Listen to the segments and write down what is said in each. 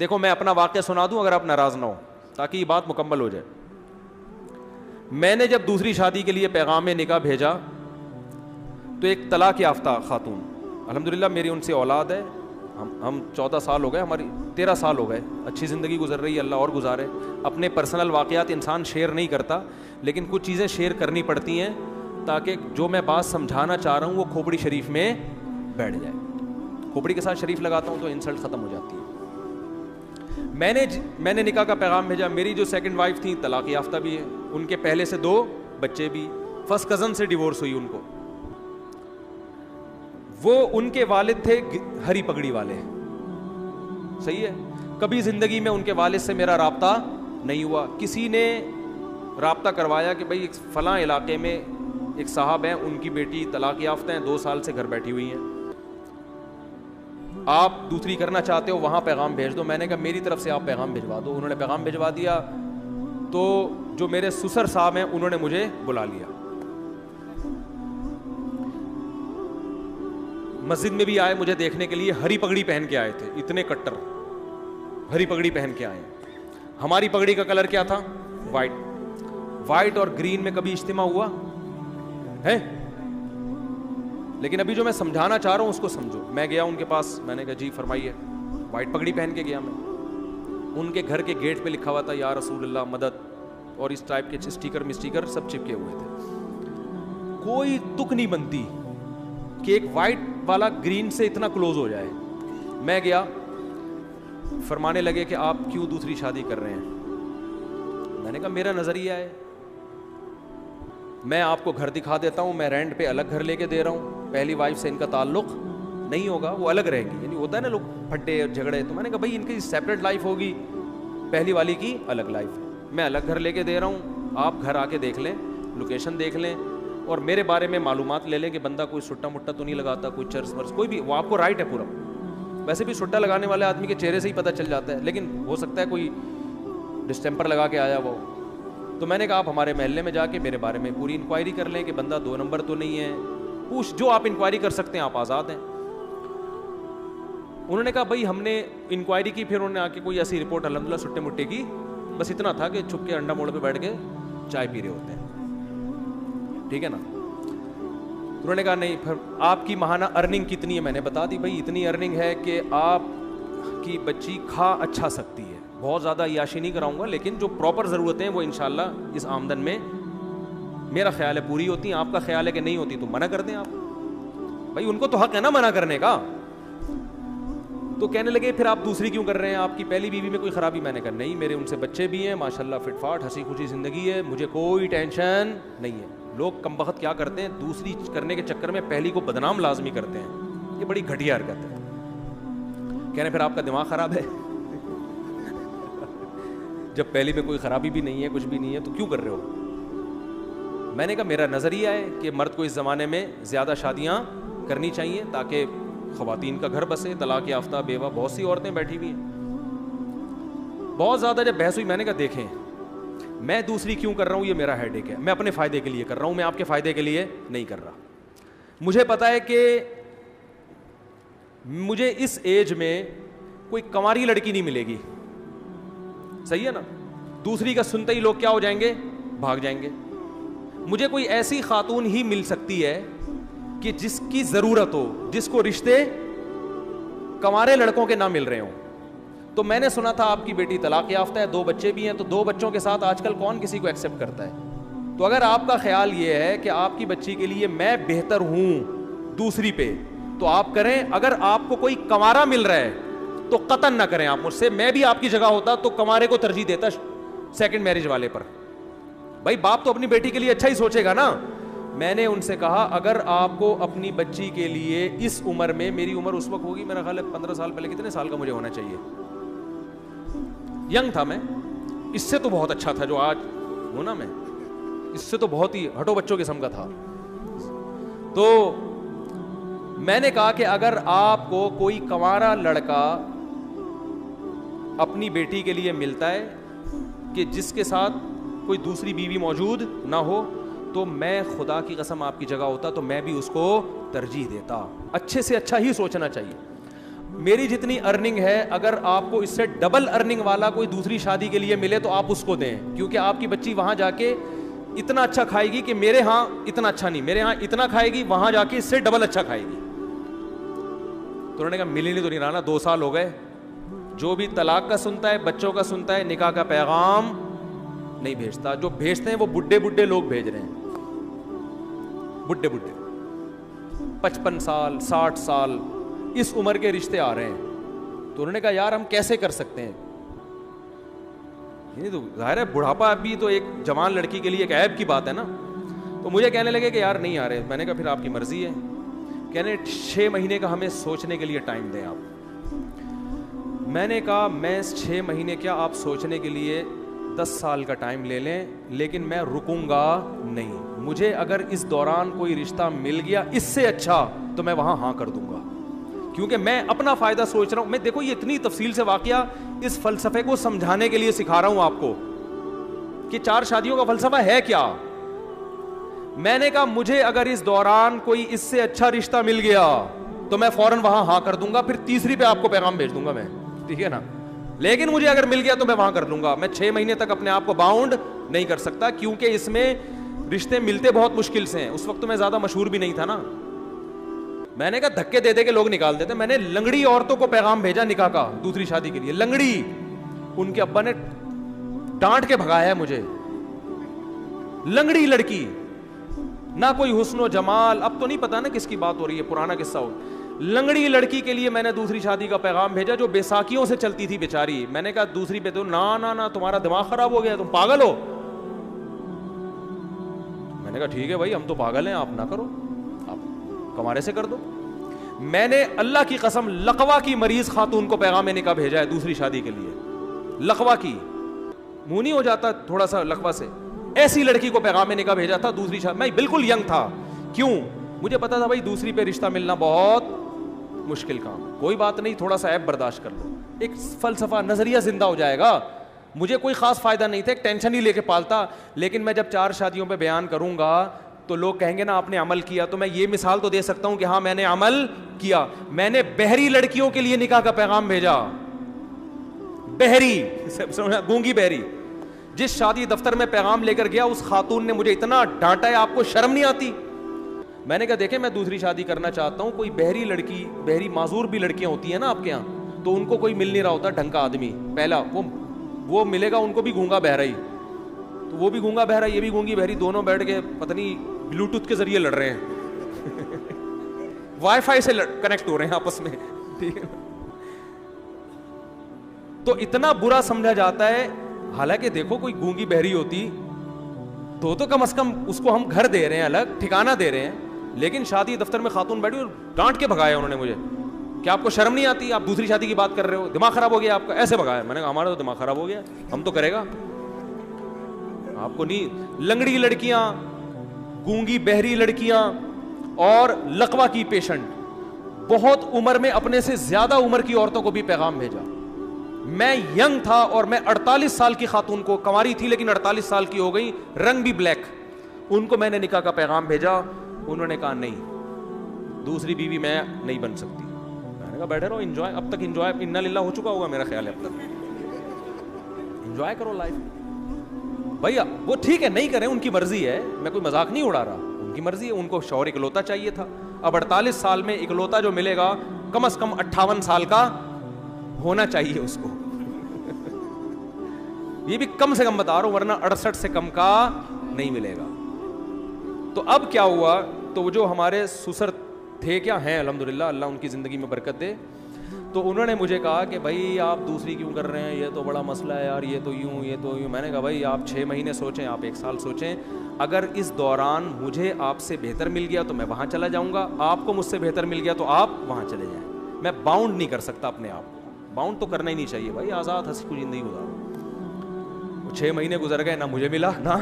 دیکھو میں اپنا واقعہ سنا دوں اگر آپ ناراض نہ ہو تاکہ یہ بات مکمل ہو جائے. میں نے جب دوسری شادی کے لیے پیغام نکاح بھیجا تو ایک طلاق یافتہ خاتون, الحمدللہ میری ان سے اولاد ہے, ہم 14 سال ہو گئے, ہماری 13 سال ہو گئے, اچھی زندگی گزر رہی ہے, اللہ اور گزارے. اپنے پرسنل واقعات انسان شیئر نہیں کرتا, لیکن کچھ چیزیں شیئر کرنی پڑتی ہیں تاکہ جو میں بات سمجھانا چاہ رہا ہوں وہ کھوپڑی شریف میں بیٹھ جائے. کھوپڑی کے ساتھ شریف لگاتا ہوں تو انسلٹ ختم ہو جاتی ہے. میں نے نکاح کا پیغام بھیجا. میری جو سیکنڈ وائف تھیں طلاق یافتہ بھی ہے, ان کے پہلے سے 2 بچے بھی, فرسٹ کزن سے ڈیورس ہوئی ان کو. وہ ان کے والد تھے ہری پگڑی والے, صحیح ہے. کبھی زندگی میں ان کے والد سے میرا رابطہ نہیں ہوا. کسی نے رابطہ کروایا کہ بھائی فلاں علاقے میں ایک صاحب ہیں, ان کی بیٹی طلاق یافتہ ہیں, 2 سال سے گھر بیٹھی ہوئی ہیں, آپ دوسری کرنا چاہتے ہو وہاں پیغام بھیج دو. میں نے کہا میری طرف سے آپ پیغام بھجوا دو. انہوں نے پیغام بھجوا دیا تو جو میرے سسر صاحب ہیں انہوں نے مجھے بلا لیا. مسجد میں بھی آئے مجھے دیکھنے کے لیے, ہری پگڑی پہن کے آئے تھے, اتنے کٹر ہری پگڑی پہن کے آئے. ہماری پگڑی کا کلر کیا تھا؟ وائٹ اور گرین میں کبھی اجتماع ہوا ہے؟ لیکن ابھی جو میں سمجھانا چاہ رہا ہوں اس کو سمجھو. میں گیا ان کے پاس, میں نے کہا جی فرمائیے. وائٹ پگڑی پہن کے گیا میں. ان کے گھر کے گیٹ پہ لکھا ہوا تھا یا رسول اللہ مدد, اور اس ٹائپ کے اسٹیکر سب چپکے ہوئے تھے. کوئی تک نہیں بنتی کہ ایک وائٹ والا گرین سے اتنا کلوز ہو جائے. میں گیا, فرمانے لگے کہ آپ کیوں دوسری شادی کر رہے ہیں؟ میں نے کہا میرا نظریہ ہے, میں آپ کو گھر دکھا دیتا ہوں, میں رینٹ پہ الگ گھر لے کے دے رہا ہوں, پہلی وائف سے ان کا تعلق نہیں ہوگا, وہ الگ رہے گی. یعنی ہوتا ہے نا لوگ پھٹے اور جھگڑے, تو میں نے کہا بھائی ان کی سیپریٹ لائف ہوگی, پہلی والی کی الگ لائف ہے. میں الگ گھر لے کے دے رہا ہوں, آپ گھر آ کے دیکھ لیں, لوکیشن دیکھ لیں, اور میرے بارے میں معلومات لے لیں کہ بندہ کوئی سٹا مٹا تو نہیں لگاتا, کوئی چرس ورس کوئی بھی, وہ آپ کو رائٹ ہے پورا. ویسے بھی سٹا لگانے والے آدمی کے چہرے سے ہی پتہ چل جاتا ہے, لیکن ہو سکتا ہے کوئی ڈسٹمپر لگا کے آیا وہ. تو میں نے کہا آپ ہمارے محلے میں جا کے میرے بارے میں پوری انکوائری کر لیں کہ بندہ 2 نمبر تو نہیں ہے, پوچھ جو آپ انکوائری کر سکتے ہیں, آپ آزاد ہیں. انہوں نے کہا بھائی ہم نے انکوائری کی, پھر انہوں نے آ کے کوئی ایسی رپورٹ الحمدللہ سٹے مٹے کی, بس اتنا تھا کہ چھپ کے انڈا موڑ پہ بیٹھ کے چائے پی رہے ہوتے ہیں, ٹھیک ہے نا. انہوں نے کہا نہیں, پھر آپ کی ماہانہ ارننگ کتنی ہے؟ میں نے بتا دی بھائی اتنی ارننگ ہے کہ آپ کی بچی کھا اچھا سکتی ہے, بہت زیادہ عیاشی نہیں کراؤں گا, لیکن جو پراپر ضرورتیں ہیں وہ انشاءاللہ اس آمدن میں میرا خیال ہے پوری ہوتی ہیں. آپ کا خیال ہے کہ نہیں ہوتی تو منع کر دیں آپ, بھائی ان کو تو حق ہے نا منع کرنے کا. تو کہنے لگے پھر آپ دوسری کیوں کر رہے ہیں, آپ کی پہلی بیوی میں کوئی خرابی؟ میں نے کہا نہیں, میرے ان سے بچے بھی ہیں ماشاءاللہ, فٹ فاٹ ہنسی خوشی زندگی ہے, مجھے کوئی ٹینشن نہیں ہے. لوگ کم بخت کیا کرتے ہیں, دوسری کرنے کے چکر میں پہلی کو بدنام لازمی کرتے ہیں, یہ بڑی گھٹیا حرکت ہے. کہنے پھر آپ کا دماغ خراب ہے, جب پہلی میں کوئی خرابی بھی نہیں ہے, کچھ بھی نہیں ہے, تو کیوں کر رہے ہو؟ میں نے کہا میرا نظریہ ہے کہ مرد کو اس زمانے میں زیادہ شادیاں کرنی چاہیے تاکہ خواتین کا گھر بسے. طلاق یافتہ بیوہ بہت سی عورتیں بیٹھی ہوئی ہیں. بہت زیادہ جب بحث ہوئی, میں نے کہا دیکھیں میں دوسری کیوں کر رہا ہوں, یہ میرا ہیڈ ایک ہے, میں اپنے فائدے کے لیے کر رہا ہوں, میں آپ کے فائدے کے لیے نہیں کر رہا. مجھے پتا ہے کہ مجھے اس ایج میں کوئی کنواری لڑکی نہیں ملے گی, صحیح ہے نا. دوسری کا سنتے ہی لوگ کیا ہو جائیں گے, بھاگ جائیں گے. مجھے کوئی ایسی خاتون ہی مل سکتی ہے کہ جس کی ضرورت ہو, جس کو رشتے کنوارے لڑکوں کے نہ مل رہے ہوں. تو میں نے سنا تھا آپ کی بیٹی طلاق یافتہ ہے, 2 بچے بھی ہیں, تو 2 بچوں کے ساتھ آج کل کون کسی کو ایکسیپٹ کرتا ہے. تو اگر آپ کا خیال یہ ہے کہ آپ کی بچی کے لیے میں بہتر ہوں دوسری پہ, تو آپ کریں. اگر آپ کو کوئی کنوارا مل رہا ہے تو قطعاً نہ کریں آپ مجھ سے. میں بھی آپ کی جگہ ہوتا تو کنوارے کو ترجیح دیتا سیکنڈ میرج والے پر. بھائی باپ تو اپنی بیٹی کے لیے اچھا ہی سوچے گا نا. میں نے ان سے کہا اگر آپ کو اپنی بچی کے لیے اس عمر میں, میری عمر اس وقت ہوگی میرا خیال ہے 15 سال پہلے, کتنے سال کا مجھے ہونا چاہیے, ینگ تھا میں, اس سے تو بہت اچھا تھا جو آج ہوں نا, میں اس سے تو بہت ہی ہٹو بچوں قسم کا تھا. تو میں نے کہا کہ اگر آپ کو کوئی کنوارا لڑکا اپنی بیٹی کے لیے ملتا ہے کہ جس کے ساتھ کوئی دوسری بیوی موجود نہ ہو, تو میں خدا کی قسم آپ کی جگہ ہوتا تو میں بھی اس کو ترجیح دیتا. اچھے سے اچھا ہی سوچنا چاہیے. میری جتنی ارننگ ہے اگر آپ کو اس سے ڈبل ارننگ والا کوئی دوسری شادی کے لیے ملے تو آپ اس کو دیں, کیونکہ آپ کی بچی وہاں جا کے اتنا اچھا کھائے گی کہ میرے ہاں اتنا اچھا نہیں, میرے ہاں اتنا کھائے گی, وہاں جا کے اس سے ڈبل اچھا کھائے گی. تو انہوں نے کہا ملی نہیں تو نہیں رہا, 2 سال ہو گئے. جو بھی طلاق کا سنتا ہے, بچوں کا سنتا ہے, نکاح کا پیغام نہیں بھیجتا. جو بھیجتے ہیں وہ بڈھے لوگ بھیج رہے ہیں, بڈھے 55 سال 60 سال اس عمر کے رشتے آ رہے ہیں. تو انہوں نے کہا یار ہم کیسے کر سکتے ہیں, تو ظاہر ہے بڑھاپا بھی تو ایک جوان لڑکی کے لیے ایک عیب کی بات ہے نا. تو مجھے کہنے لگے کہ یار نہیں آ رہے. میں نے کہا پھر آپ کی مرضی ہے. کہنے 6 مہینے کا ہمیں سوچنے کے لیے ٹائم دیں آپ. میں نے کہا میں 6 مہینے کیا, آپ سوچنے کے لیے 10 سال کا ٹائم لے لیں, لیکن میں رکوں گا نہیں. مجھے اگر اس دوران کوئی رشتہ مل گیا اس سے اچھا تو میں وہاں ہاں کر دوں گا, کیونکہ میں اپنا فائدہ سوچ رہا ہوں. میں دیکھو یہ اتنی تفصیل سے واقعہ اس فلسفے کو سمجھانے کے لیے سکھا رہا ہوں آپ کو کہ 4 شادیوں کا فلسفہ ہے کیا. میں نے کہا مجھے اگر اس دوران کوئی اس سے اچھا رشتہ مل گیا تو میں فوراً وہاں ہاں کر دوں گا, پھر تیسری پہ آپ کو پیغام بھیج دوں گا میں, ٹھیک ہے نا. لیکن مجھے اگر مل گیا تو میں وہاں کر لوں گا. میں 6 مہینے تک اپنے آپ کو باؤنڈ نہیں کر سکتا, کیونکہ اس میں رشتے ملتے بہت مشکل سے ہیں. اس وقت تو میں زیادہ مشہور بھی نہیں تھا نا. میں نے کہا دھکے دے دے کے لوگ نکال دیتے. میں نے لنگڑی عورتوں کو پیغام بھیجا نکاح کا دوسری شادی کے لیے, لنگڑی. ان کے ابا نے ڈانٹ کے بھگایا ہے مجھے. لنگڑی لڑکی, نہ کوئی حسن و جمال, اب تو نہیں پتا نا کس کی بات ہو رہی ہے, پرانا قصہ ہو. لنگڑی لڑکی کے لیے میں نے دوسری شادی کا پیغام بھیجا جو بیساکھیوں سے چلتی تھی بیچاری. میں نے کہا دوسری پہ تو نا تمہارا دماغ خراب ہو گیا, تم پاگل ہو. میں نے کہا ٹھیک ہے بھائی ہم تو پاگل ہیں, آپ نہ کرو, آپ کمارے سے کر دو. میں نے اللہ کی قسم لقوا کی مریض خاتون کو پیغام نکاح بھیجا ہے دوسری شادی کے لیے. لقوا کی, منہ نہیں ہو جاتا تھوڑا سا لقوا سے, ایسی لڑکی کو پیغام نکاح بھیجا تھا دوسری شادی. میں بالکل ینگ تھا, کیوں, مجھے پتا تھا بھائی دوسری پہ رشتہ ملنا بہت مشکل کام. کوئی بات نہیں, تھوڑا سا عیب برداشت کر لو, ایک فلسفہ نظریہ زندہ ہو جائے گا. مجھے کوئی خاص فائدہ نہیں تھا, ایک ٹینشن ہی لے کے پالتا. لیکن میں جب 4 شادیوں پہ بیان کروں گا تو لوگ کہیں گے نا آپ نے عمل کیا. تو میں یہ مثال تو دے سکتا ہوں کہ ہاں میں نے عمل کیا. میں نے بہری لڑکیوں کے لیے نکاح کا پیغام بھیجا. بہری, گونگی بہری. جس شادی دفتر میں پیغام لے کر گیا اس خاتون نے مجھے اتنا ڈانٹا ہے, آپ کو شرم نہیں آتی. میں نے کہا دیکھیں میں دوسری شادی کرنا چاہتا ہوں, کوئی بہری لڑکی, بہری معذور بھی لڑکیاں ہوتی ہیں نا آپ کے یہاں, تو ان کو کوئی مل نہیں رہا ہوتا ڈھنگ کا آدمی. پہلا وہ ملے گا ان کو بھی گونگا بہرا ہی, تو وہ بھی گونگا بہرا, یہ بھی گونگی بہری, دونوں بیٹھ کے پتہ نہیں بلوٹوتھ کے ذریعے لڑ رہے ہیں, وائی فائی سے کنیکٹ ہو رہے ہیں آپس میں, ٹھیک ہے. تو اتنا برا سمجھا جاتا ہے. حالانکہ دیکھو کوئی گونگی بہری ہوتی تو کم از کم اس کو ہم گھر دے رہے ہیں, الگ ٹھکانہ دے رہے ہیں. لیکن شادی دفتر میں خاتون بیٹھی اور ڈانٹ کے بھگایا انہوں نے مجھے کہ آپ کو شرم نہیں آتی, آپ دوسری شادی کی بات کر رہے ہو, دماغ خراب ہو گیا آپ کا, ایسے بھگایا. میں نے کہا ہمارا تو دماغ خراب ہو گیا, ہم تو کرے گا, آپ کو نہیں. لنگڑی لڑکیاں, گونگی بہری لڑکیاں اور لقوا کی پیشنٹ, بہت عمر میں اپنے سے زیادہ عمر کی عورتوں کو بھی پیغام بھیجا. میں ینگ تھا اور میں 48 سال کی خاتون کو, کنواری تھی لیکن 48 سال کی ہو گئی, رنگ بھی بلیک, ان کو میں نے نکاح کا پیغام بھیجا. انہوں نے کہا نہیں, دوسری بیوی میں نہیں بن سکتی. میں نے کہا بیٹھے رہو, انجوائے, اب تک انجوائے انا للہ ہو چکا ہوگا میرا خیال ہے, اب تک انجوائے کرو لائف. بھیا وہ ٹھیک ہے نہیں کریں, ان کی مرضی ہے, میں کوئی مذاق نہیں اڑا رہا, ان کی مرضی ہے. ان کو شوہر اکلوتا چاہیے تھا. اب 48 سال میں اکلوتا جو ملے گا کم از کم 58 سال کا ہونا چاہیے اس کو. یہ بھی کم سے کم بتا رہا ہوں, ورنہ 68 سے کم کا نہیں ملے گا. تو اب کیا ہوا, تو وہ جو ہمارے سسر تھے, کیا ہیں الحمدللہ, اللہ ان کی زندگی میں برکت دے, تو انہوں نے مجھے کہا کہ بھائی آپ دوسری کیوں کر رہے ہیں, یہ تو بڑا مسئلہ ہے یار, یہ تو یوں, یہ تو یوں. میں نے کہا بھائی آپ 6 مہینے سوچیں, آپ 1 سال سوچیں, اگر اس دوران مجھے آپ سے بہتر مل گیا تو میں وہاں چلا جاؤں گا, آپ کو مجھ سے بہتر مل گیا تو آپ وہاں چلے جائیں. میں باؤنڈ نہیں کر سکتا اپنے آپ کو, باؤنڈ تو کرنا ہی نہیں چاہیے بھائی, آزاد ہنسی کو زندگی گزارو. 6 مہینے گزر گئے, نہ مجھے ملا نہ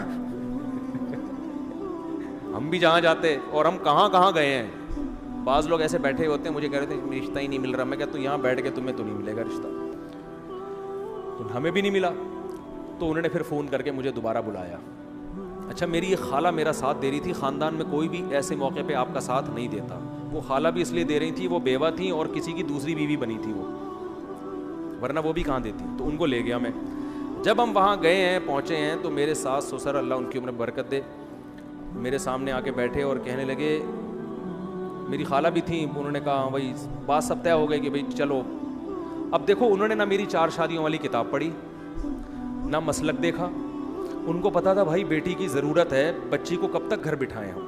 ہم بھی جہاں جاتے, اور ہم کہاں کہاں گئے ہیں. بعض لوگ ایسے بیٹھے ہوتے ہیں, مجھے کہہ رہے تھے رشتہ ہی نہیں مل رہا. میں کہتا ہوں یہاں بیٹھ کے تمہیں تو نہیں ملے گا رشتہ, تو ہمیں بھی نہیں ملا. تو انہوں نے پھر فون کر کے مجھے دوبارہ بلایا. اچھا میری یہ خالہ میرا ساتھ دے رہی تھی, خاندان میں کوئی بھی ایسے موقع پہ آپ کا ساتھ نہیں دیتا, وہ خالہ بھی اس لیے دے رہی تھی, وہ بیوہ تھیں اور کسی کی دوسری بیوی بنی تھی وہ, ورنہ وہ بھی کہاں دیتی, تو ان کو لے گیا میں. جب ہم وہاں گئے ہیں, پہنچے ہیں, تو میرے ساس سسر, اللہ ان کی عمر برکت دے, میرے سامنے آ کے بیٹھے اور کہنے لگے, میری خالہ بھی تھیں, انہوں نے کہا بھائی بات سب طے ہو گئی کہ بھائی چلو. اب دیکھو انہوں نے نہ میری 4 شادیوں والی کتاب پڑھی, نہ مسلک دیکھا, ان کو پتا تھا بھائی بیٹی کی ضرورت ہے, بچی کو کب تک گھر بٹھائیں ہم,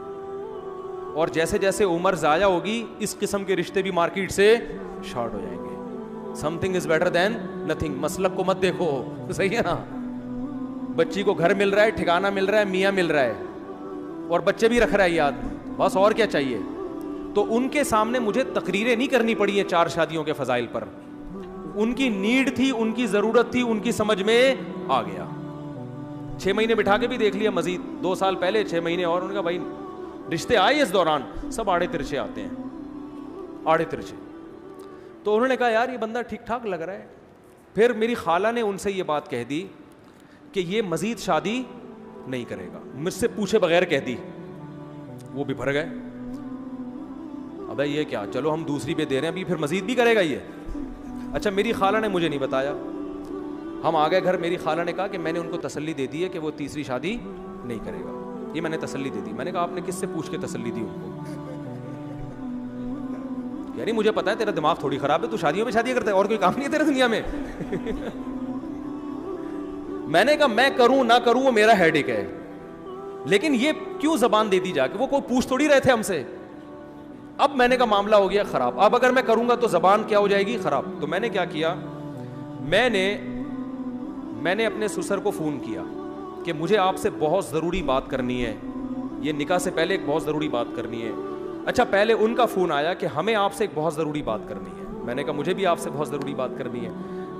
اور جیسے جیسے عمر ضائع ہوگی اس قسم کے رشتے بھی مارکیٹ سے شارٹ ہو جائیں گے. Some thing is better than nothing. مسلک کو مت دیکھو, صحیح ہے نا, بچی کو گھر مل رہا ہے, ٹھکانہ مل رہا ہے, میاں مل رہا ہے, اور بچے بھی رکھ رہا ہے یاد, بس اور کیا چاہیے. تو ان کے سامنے مجھے تقریریں نہیں کرنی پڑی ہیں 4 شادیوں کے فضائل پر, ان کی نیڈ تھی, ان کی ضرورت تھی, ان کی سمجھ میں آ گیا. 6 مہینے بٹھا کے بھی دیکھ لیا مزید, 2 سال پہلے 6 مہینے, اور ان کا بھائی رشتے آئے اس دوران سب آڑے ترچے آتے ہیں, آڑے ترچے. تو انہوں نے کہا یار یہ بندہ ٹھیک ٹھاک لگ رہا ہے. پھر میری خالہ نے ان سے یہ بات کہہ دی کہ یہ مزید شادی نہیں کرے گا, مجھ سے پوچھے بغیر کہہ دی. وہ بھی بھر گئے, ابے یہ کیا, چلو ہم دوسری پہ دے رہے ہیں, ابھی پھر مزید بھی کرے گا یہ. اچھا میری خالہ نے مجھے نہیں بتایا, ہم آ گئے گھر, میری خالہ نے کہا کہ میں نے ان کو تسلی دے دی ہے کہ وہ تیسری شادی نہیں کرے گا, یہ میں نے تسلی دے دی. میں نے کہا آپ نے کس سے پوچھ کے تسلی دی ان کو؟ یعنی مجھے پتا ہے تیرا دماغ تھوڑی خراب ہے, تو شادیوں میں شادی کرتا ہے, اور کوئی کام نہیں ہے تیرے دنیا میں. میں نے کہا میں کروں نہ کروں وہ میرا ہیڈیک ہے, لیکن یہ کیوں زبان دے دی جا کے, وہ کوئی پوچھ تھوڑی رہے تھے ہم سے. اب میں نے کہا معاملہ ہو گیا خراب, اب اگر میں کروں گا تو زبان کیا ہو جائے گی خراب. تو میں نے کیا کیا, میں نے اپنے سسر کو فون کیا کہ مجھے آپ سے بہت ضروری بات کرنی ہے, یہ نکاح سے پہلے ایک بہت ضروری بات کرنی ہے. اچھا پہلے ان کا فون آیا کہ ہمیں آپ سے ایک بہت ضروری بات کرنی ہے. میں نے کہا مجھے بھی آپ سے بہت ضروری بات کرنی ہے.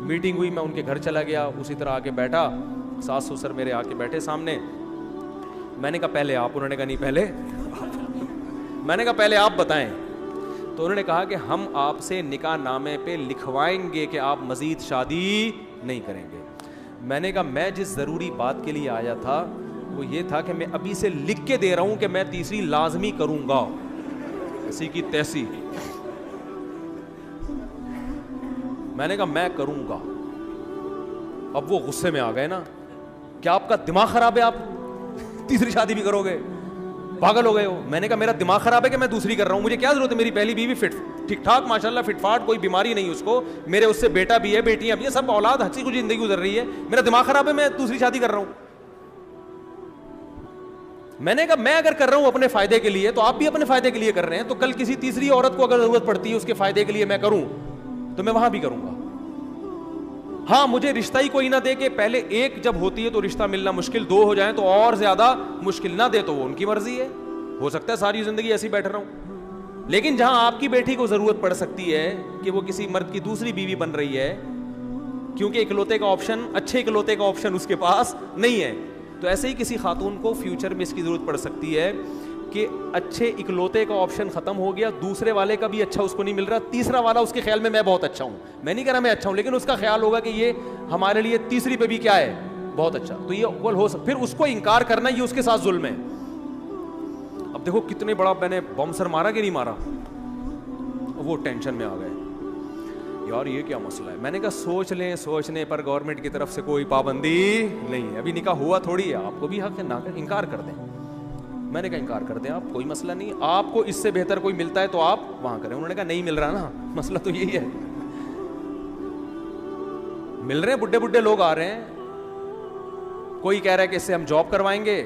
میٹنگ ہوئی, میں ان کے گھر چلا گیا, اسی طرح آ کے بیٹھا, ساس سسر میرے آ کے بیٹھے سامنے. میں نے کہا پہلے آپ, انہوں نے کہا نہیں پہلے میں نے کہا پہلے آپ بتائیں. تو انہوں نے کہا کہ ہم آپ سے نکاح نامے پہ لکھوائیں گے کہ آپ مزید شادی نہیں کریں گے. میں نے کہا میں جس ضروری بات کے لیے آیا تھا وہ یہ تھا کہ میں ابھی سے لکھ کے دے رہا ہوں کہ میں تیسری لازمی کروں گا, اسی کی تیسی. میں نے کہا میں کروں گا. اب وہ غصے میں آ گئے نا, کیا آپ کا دماغ خراب ہے, آپ تیسری شادی بھی کرو گے, پاگل ہو گئے ہو. میں نے کہا میرا دماغ خراب ہے کہ میں دوسری کر رہا ہوں, مجھے کیا ضرورت ہے, میری پہلی بیوی فٹ ٹھیک ٹھاک ماشاءاللہ فٹ فاٹ, کوئی بیماری نہیں اس کو, میرے اس سے بیٹا بھی ہے, بیٹیاں بھی ہیں, سب اولاد ہنسی خوشی زندگی گزر رہی ہے. میرا دماغ خراب ہے, میں دوسری شادی کر رہا ہوں. میں نے کہا میں اگر کر رہا ہوں اپنے فائدے کے لیے تو آپ بھی اپنے فائدے کے لیے کر رہے ہیں, تو کل کسی تیسری عورت کو اگر ضرورت پڑتی ہے اس کے فائدے کے لیے میں کروں تو میں وہاں بھی کروں گا. ہاں مجھے رشتہ ہی کوئی نہ دے کہ پہلے ایک جب ہوتی ہے تو رشتہ ملنا مشکل, 2 ہو جائیں تو اور زیادہ مشکل, نہ دے تو وہ ان کی مرضی ہے, ہو سکتا ہے ساری زندگی ایسی بیٹھ رہا ہوں. لیکن جہاں آپ کی بیٹی کو ضرورت پڑ سکتی ہے کہ وہ کسی مرد کی دوسری بیوی بن رہی ہے, کیونکہ اکلوتے کا آپشن, اچھے اکلوتے کا آپشن اس کے پاس نہیں ہے, تو ایسے ہی کسی خاتون کو فیوچر میں اس کی ضرورت پڑ سکتی ہے کہ اچھے اکلوتے کا آپشن ختم ہو گیا, دوسرے والے کا بھی اچھا اس کو نہیں مل رہا, تیسرا والا اس کے خیال میں بہت اچھا ہوں. میں نہیں کہہ رہا میں اچھا ہوں, لیکن اس کا خیال ہوگا کہ یہ ہمارے لیے تیسری پہ بھی کیا ہے, بہت اچھا. تو یہ اول ہو سکتا, پھر اس کو انکار کرنا یہ اس کے ساتھ ظلم ہے. اب دیکھو کتنے بڑا میں نے بم سر مارا کہ نہیں مارا, وہ ٹینشن میں آ گئے یار یہ کیا مسئلہ ہے. میں نے کہا سوچ لیں, سوچنے پر گورنمنٹ کی طرف سے کوئی پابندی نہیں ہے, ابھی نکاح ہوا تھوڑی ہے, آپ کو بھی حق ہے نہ انکار کر دیں. میں نے کہا انکار کر دیں آپ, کوئی مسئلہ نہیں, آپ کو اس سے بہتر کوئی ملتا ہے تو آپ وہاں کریں. انہوں نے کہا نہیں مل رہا نا, مسئلہ تو یہی ہے, مل رہے ہیں بڈھے بڈھے لوگ آ رہے ہیں, کوئی کہہ رہا ہے کہ اس سے ہم جاب کروائیں گے,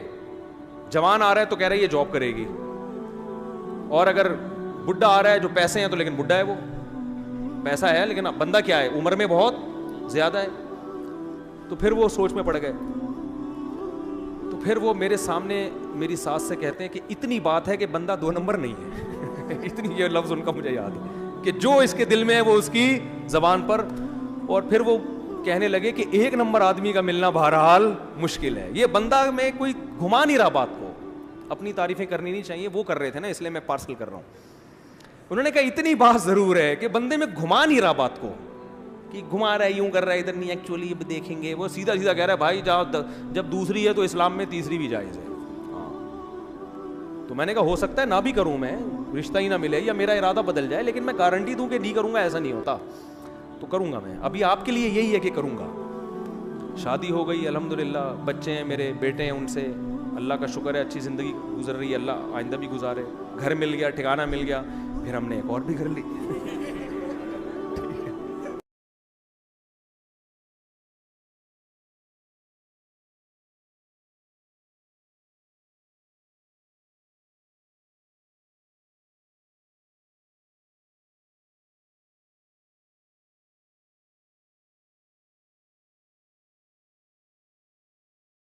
جوان آ رہا ہے تو کہہ رہا ہے یہ جاب کرے گی, اور اگر بڈھا آ رہا ہے جو پیسے ہیں تو لیکن بڈھا ہے, وہ پیسہ ہے لیکن بندہ کیا ہے, عمر میں بہت زیادہ ہے. تو پھر وہ سوچ میں پڑ گئے. تو پھر وہ میرے سامنے میری ساس سے کہتے ہیں کہ اتنی بات ہے کہ بندہ 2 نمبر نہیں ہے. اتنی, یہ لفظ ان کا مجھے یاد ہے کہ جو اس کے دل میں ہے وہ اس کی زبان پر. اور پھر وہ کہنے لگے کہ 1 نمبر آدمی کا ملنا بہرحال مشکل ہے. یہ بندہ میں کوئی گھما نہیں رہا بات کو, اپنی تعریفیں کرنی نہیں چاہیے, وہ کر رہے تھے نا اس لیے میں پارسل کر رہا ہوں. انہوں نے کہا اتنی بات ضرور ہے کہ بندے میں گھما نہیں رہا بات کو, کہ گھما رہا ہے یوں کر رہا ہے ادھر نہیں, ایکچولی اب دیکھیں گے. وہ سیدھا سیدھا کہہ رہا ہے بھائی جب دوسری ہے تو اسلام میں تیسری بھی جائز ہے. تو میں نے کہا ہو سکتا ہے نہ بھی کروں میں, رشتہ ہی نہ ملے یا میرا ارادہ بدل جائے, لیکن میں گارنٹی دوں کہ نہیں کروں گا ایسا نہیں ہوتا, تو کروں گا میں. ابھی آپ کے لیے یہی ہے کہ کروں گا. شادی ہو گئی الحمدللہ, بچے ہیں میرے, بیٹے ہیں, ان سے اللہ کا شکر ہے اچھی زندگی گزر رہی ہے, اللہ آئندہ بھی گزارے. گھر مل گیا, ٹھکانہ مل گیا, پھر ہم نے ایک اور بھی گھر لی.